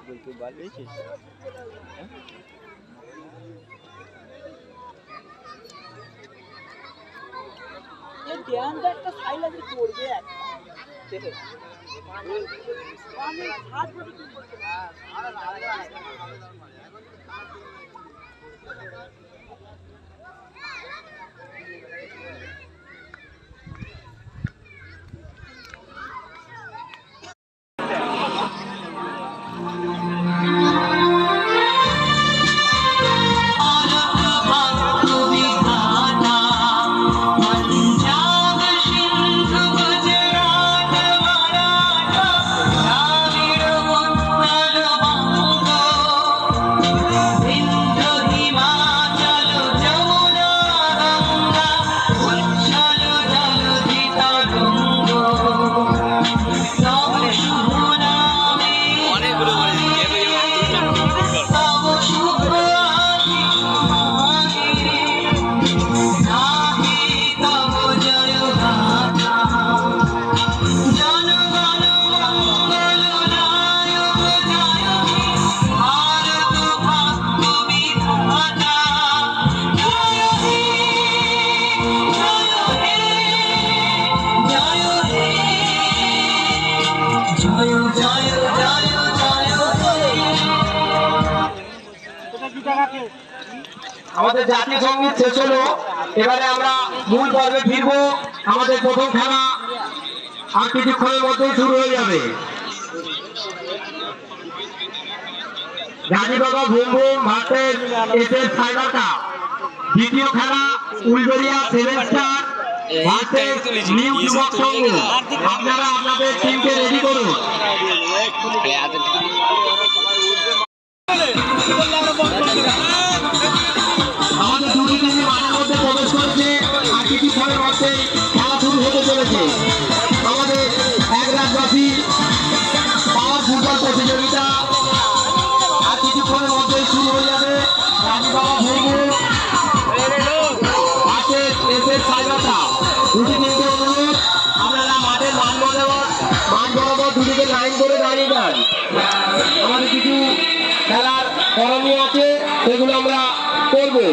बिल्कुल बाल बेचे ये ध्यान दे একটা সাইলেন্স করবে একটা আমি হাত ধরে কি করতে আরে লাগা আমাদের জাতীয় সঙ্গীত শেষ হলো। এবারে আমরা মূল পর্বে ফিরবো। আমাদের প্রথম খেলা আর কিছুক্ষণের মধ্যেই শুরু হয়ে যাবে। রানীবাবা ভুমভুম ভার্সেস এসএস সাইবার কাপ। দ্বিতীয় খেলা Uluberia seven star versus new যুবক সংঘ। আপনারা আপনাদের টিমকে রেডি করুন। আমাদের দুটি টিম মাঠের মধ্যে প্রবেশ করেছে আর কিছুক্ষণের মধ্যেই খেলা শুরু হতে চলেছে। আমাদের এক রাতব্যাপী পাওয়ার ফুটবল প্রতিযোগিতা আর কিছুক্ষণের মধ্যেই শুরু হয়ে যাবে। রানীবাবা ভুমভুম ভার্সেস এসএস সাইবার কাপ। দুটি টিমকে অনুরোধ আপনারা মাঠের মাঠ বরাবর দুটিকে লাইন করে দাঁড়িয়ে যান। আমাদের কিছু খেলার করণীয় আছে, সেগুলো আমরা করবো।